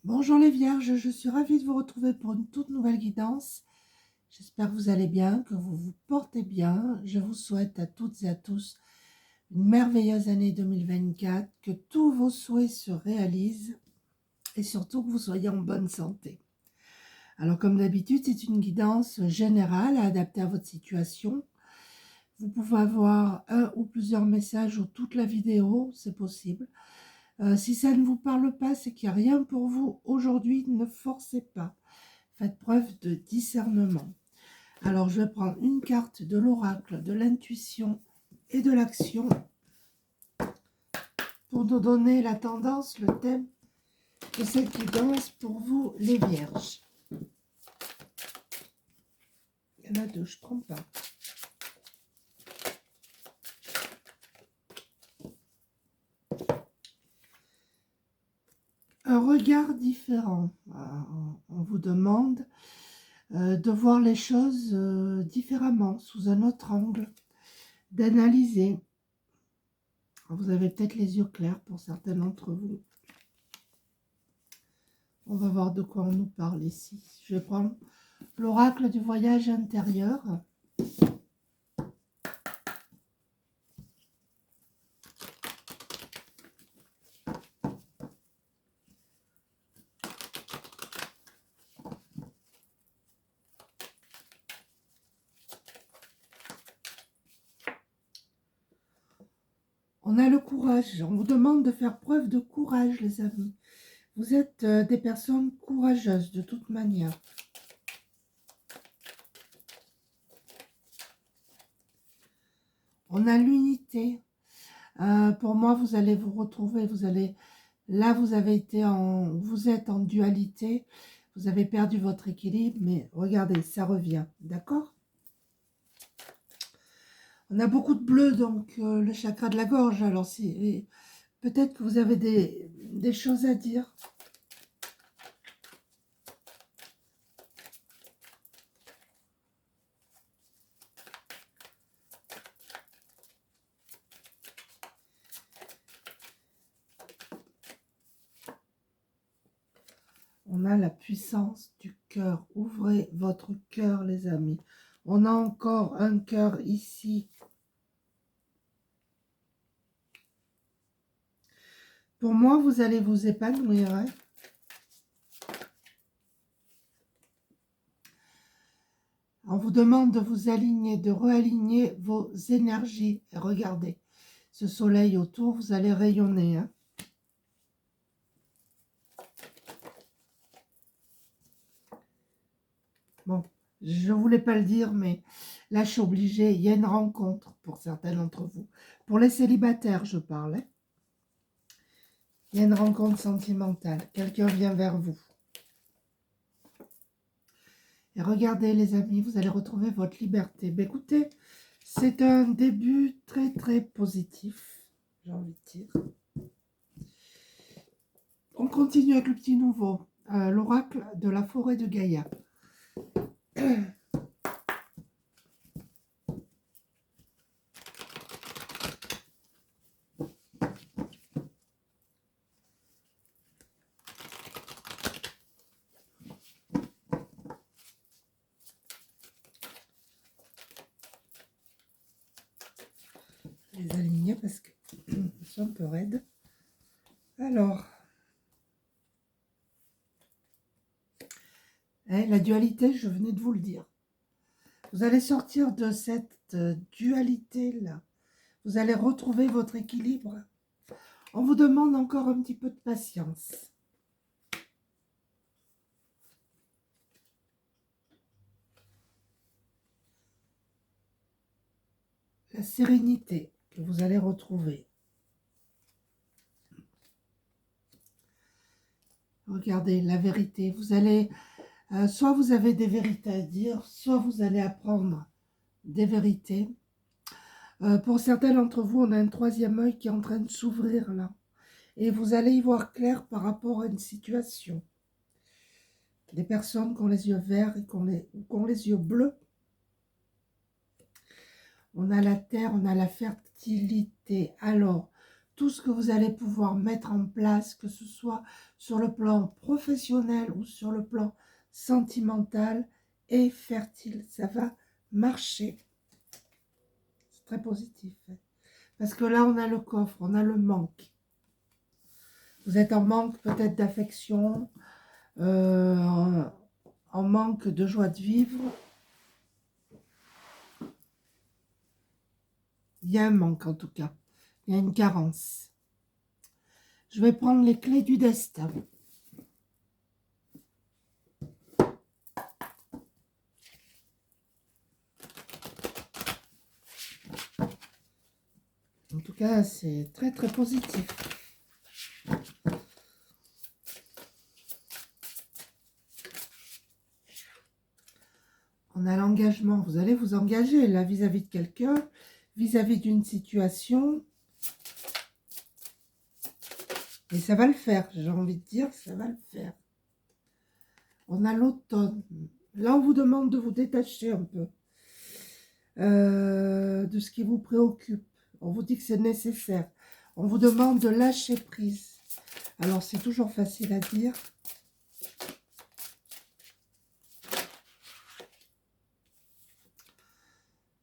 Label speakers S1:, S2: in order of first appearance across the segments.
S1: Bonjour les vierges, je suis ravie de vous retrouver pour une toute nouvelle guidance. J'espère que vous allez bien, que vous vous portez bien. Je vous souhaite à toutes et à tous une merveilleuse année 2024, que tous vos souhaits se réalisent et surtout que vous soyez en bonne santé. Alors comme d'habitude, c'est une guidance générale à adapter à votre situation. Vous pouvez avoir un ou plusieurs messages ou toute la vidéo, c'est possible. Si ça ne vous parle pas, c'est qu'il n'y a rien pour vous aujourd'hui, ne forcez pas. Faites preuve de discernement. Alors, je vais prendre une carte de l'oracle, de l'intuition et de l'action pour nous donner la tendance, le thème de cette guidance pour vous, les vierges. Il y en a deux, je ne trompe pas. Un regard différent. On vous demande de voir les choses différemment, sous un autre angle, d'analyser. Vous avez peut-être les yeux clairs pour certains d'entre vous. On va voir de quoi on nous parle ici. Je vais prendre l'oracle du voyage intérieur. On a le courage. On vous demande de faire preuve de courage, les amis. Vous êtes des personnes courageuses de toute manière. On a l'unité. Pour moi, vous allez vous retrouver. Là, vous êtes en dualité. Vous avez perdu votre équilibre, mais regardez, ça revient. D'accord? On a beaucoup de bleu, donc le chakra de la gorge. Alors, peut-être que vous avez des choses à dire. On a la puissance du cœur. Ouvrez votre cœur, les amis. On a encore un cœur ici. Pour moi, vous allez vous épanouir. Hein. On vous demande de vous aligner, de réaligner vos énergies. Et regardez, ce soleil autour, vous allez rayonner. Hein. Bon, je ne voulais pas le dire, mais là, je suis obligée. Il y a une rencontre pour certains d'entre vous. Pour les célibataires, je parle. Hein. Il y a une rencontre sentimentale. Quelqu'un vient vers vous. Et regardez, les amis, vous allez retrouver votre liberté. Ben, écoutez, c'est un début très, très positif, j'ai envie de dire. On continue avec le petit nouveau, l'oracle de la forêt de Gaïa. Les aligner parce que sont un peu raides. Alors, la dualité, je venais de vous le dire. Vous allez sortir de cette dualité-là. Vous allez retrouver votre équilibre. On vous demande encore un petit peu de patience. La sérénité que vous allez retrouver. Regardez, la vérité. Vous allez, soit vous avez des vérités à dire, soit vous allez apprendre des vérités. Pour certains d'entre vous, on a un troisième œil qui est en train de s'ouvrir là. Et vous allez y voir clair par rapport à une situation. Des personnes qui ont les yeux verts et qui ont les yeux bleus. On a la terre, on a la fertilité. Alors, tout ce que vous allez pouvoir mettre en place, que ce soit sur le plan professionnel ou sur le plan sentimental, est fertile. Ça va marcher. C'est très positif. Parce que là, on a le coffre, on a le manque. Vous êtes en manque peut-être d'affection, en manque de joie de vivre. Il y a un manque en tout cas. Il y a une carence. Je vais prendre les clés du destin. En tout cas, c'est très très positif. On a l'engagement. Vous allez vous engager là vis-à-vis de quelqu'un, vis-à-vis d'une situation. Et ça va le faire, j'ai envie de dire, ça va le faire. On a l'automne. Là, on vous demande de vous détacher un peu de ce qui vous préoccupe. On vous dit que c'est nécessaire. On vous demande de lâcher prise. Alors, c'est toujours facile à dire.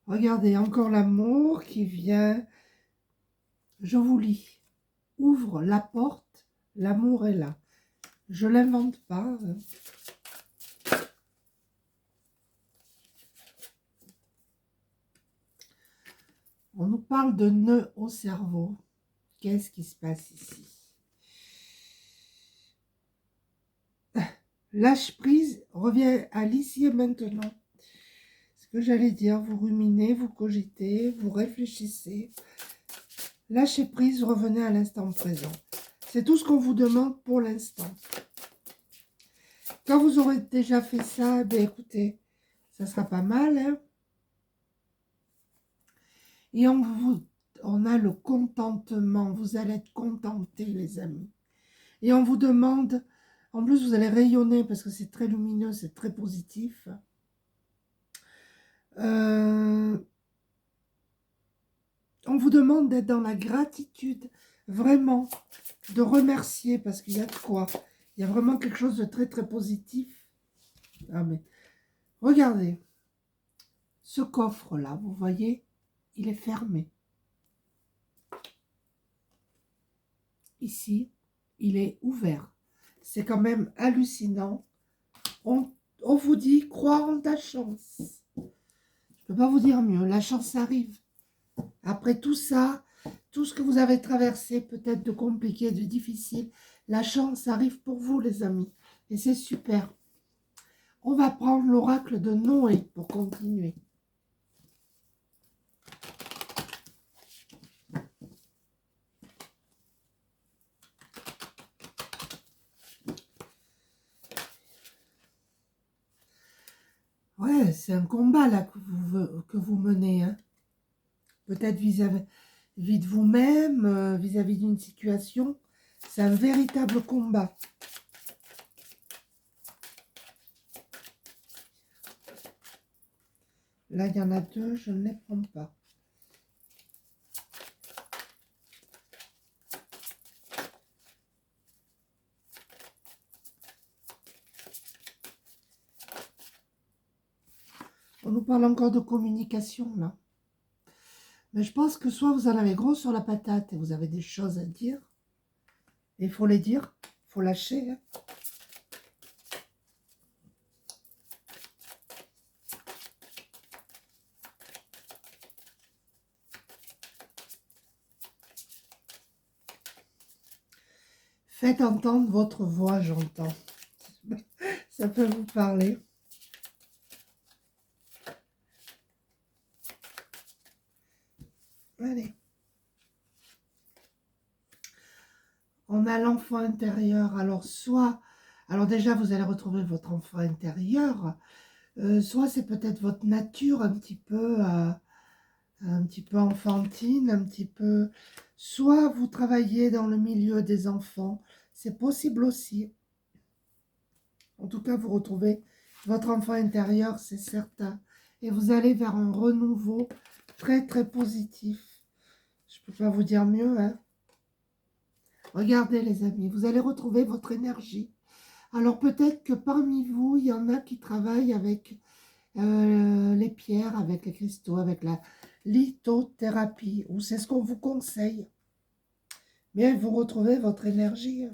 S1: Regardez, encore l'amour qui vient. Je vous lis. Ouvre la porte, l'amour est là. Je ne l'invente pas. On nous parle de nœuds au cerveau. Qu'est-ce qui se passe ici? Lâche prise, revient à l'ici et maintenant. Ce que j'allais dire, vous ruminez, vous cogitez, vous réfléchissez. Lâchez prise, revenez à l'instant présent. C'est tout ce qu'on vous demande pour l'instant. Quand vous aurez déjà fait ça, ben écoutez, ça sera pas mal. Hein, et on a le contentement. Vous allez être contentés, les amis. Et on vous demande, en plus vous allez rayonner parce que c'est très lumineux, c'est très positif. On vous demande d'être dans la gratitude, vraiment, de remercier parce qu'il y a de quoi. Il y a vraiment quelque chose de très très positif. Ah mais, regardez, ce coffre-là, vous voyez, il est fermé. Ici, il est ouvert. C'est quand même hallucinant. On vous dit, croire en ta chance. Je ne peux pas vous dire mieux, la chance arrive. Après tout ça, tout ce que vous avez traversé, peut-être de compliqué, de difficile, la chance arrive pour vous, les amis. Et c'est super. On va prendre l'oracle de Noé pour continuer. Ouais, c'est un combat là que vous menez. Hein. Peut-être vis-à-vis de vous-même, vis-à-vis d'une situation. C'est un véritable combat. Là, il y en a deux, je ne les prends pas. On nous parle encore de communication, là. Mais je pense que soit vous en avez gros sur la patate et vous avez des choses à dire. Et il faut les dire, il faut lâcher. Hein. Faites entendre votre voix, j'entends. Ça peut vous parler. Allez. On a l'enfant intérieur. Alors, alors déjà, vous allez retrouver votre enfant intérieur. Soit c'est peut-être votre nature un petit peu enfantine, un petit peu... Soit vous travaillez dans le milieu des enfants. C'est possible aussi. En tout cas, vous retrouvez votre enfant intérieur, c'est certain. Et vous allez vers un renouveau très, très positif. Je ne peux pas vous dire mieux, hein. Regardez les amis, vous allez retrouver votre énergie. Alors peut-être que parmi vous, il y en a qui travaillent avec les pierres, avec les cristaux, avec la lithothérapie, ou c'est ce qu'on vous conseille. Bien, vous retrouvez votre énergie.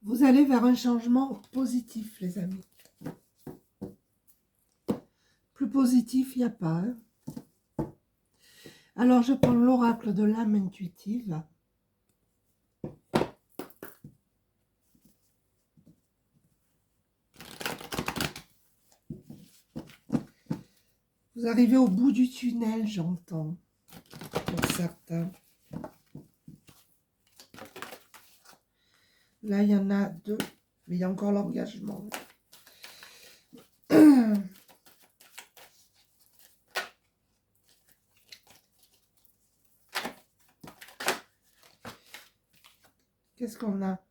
S1: Vous allez vers un changement positif, les amis. Plus positif, il n'y a pas. Hein. Alors, je prends l'oracle de l'âme intuitive. Vous arrivez au bout du tunnel, j'entends, pour certains. Là, il y en a deux, mais il y a encore l'engagement. Qu'est-ce qu'on a?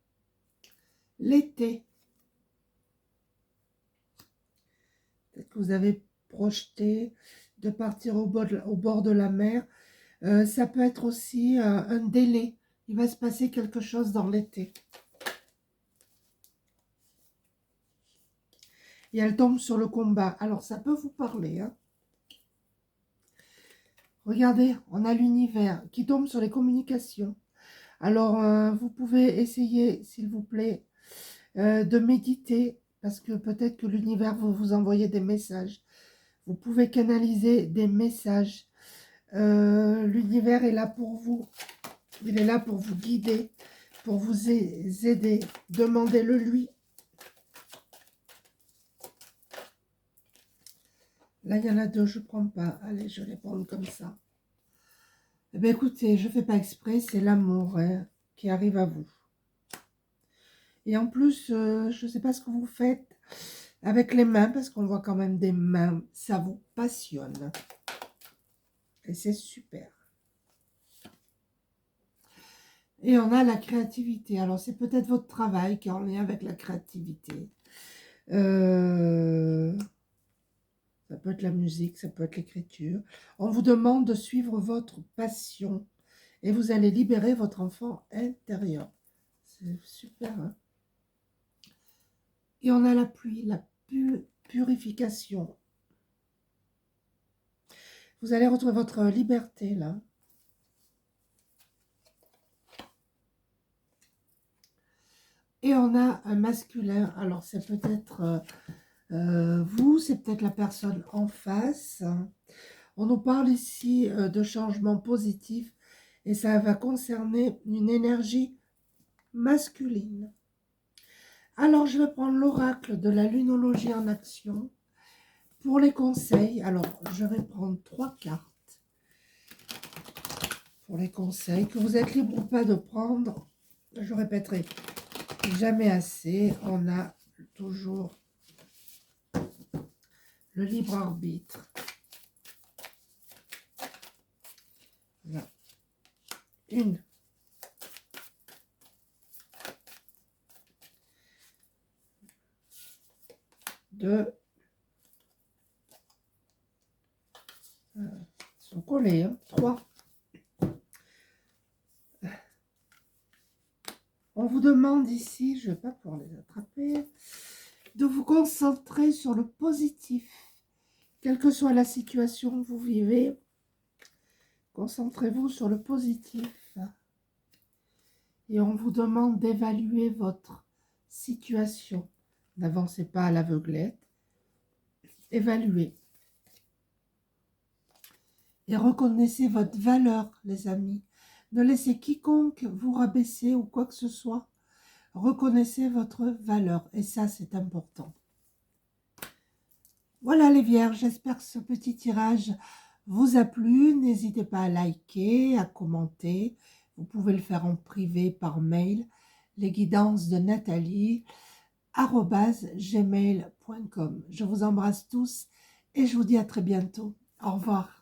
S1: L'été. Peut-être que vous avez projeté de partir au bord de la mer. Ça peut être aussi un délai. Il va se passer quelque chose dans l'été. Et elle tombe sur le combat. Alors, ça peut vous parler. Hein. Regardez, on a l'univers qui tombe sur les communications. Alors, vous pouvez essayer, s'il vous plaît, de méditer, parce que peut-être que l'univers va vous envoyer des messages. Vous pouvez canaliser des messages. L'univers est là pour vous. Il est là pour vous guider, pour vous aider. Demandez-le lui. Là, il y en a deux, je ne prends pas. Allez, je vais les prendre comme ça. Eh bien, écoutez, je ne fais pas exprès, c'est l'amour hein, qui arrive à vous. Et en plus, je ne sais pas ce que vous faites avec les mains, parce qu'on voit quand même des mains. Ça vous passionne. Et c'est super. Et on a la créativité. Alors, c'est peut-être votre travail qui est en lien avec la créativité. Ça peut être la musique, ça peut être l'écriture. On vous demande de suivre votre passion et vous allez libérer votre enfant intérieur. C'est super. Hein? Et on a la pluie, la purification. Vous allez retrouver votre liberté là. Et on a un masculin. Alors c'est peut-être vous, c'est peut-être la personne en face. On nous parle ici de changements positifs et ça va concerner une énergie masculine. Alors, je vais prendre l'oracle de la lunologie en action pour les conseils. Alors, je vais prendre 3 cartes pour les conseils que vous êtes libre ou pas de prendre. Je répéterai jamais assez. On a toujours le libre arbitre. Là. 1. 2. Ils sont collés. Hein. 3. On vous demande ici, je ne vais pas pouvoir les attraper, de vous concentrer sur le positif. Quelle que soit la situation que vous vivez, concentrez-vous sur le positif. Et on vous demande d'évaluer votre situation. N'avancez pas à l'aveuglette. Évaluez. Et reconnaissez votre valeur, les amis. Ne laissez quiconque vous rabaisser ou quoi que ce soit. Reconnaissez votre valeur. Et ça, c'est important. Voilà les vierges, j'espère que ce petit tirage vous a plu. N'hésitez pas à liker, à commenter. Vous pouvez le faire en privé par mail. Les guidances de Nathalie @gmail.com. Je vous embrasse tous et je vous dis à très bientôt. Au revoir.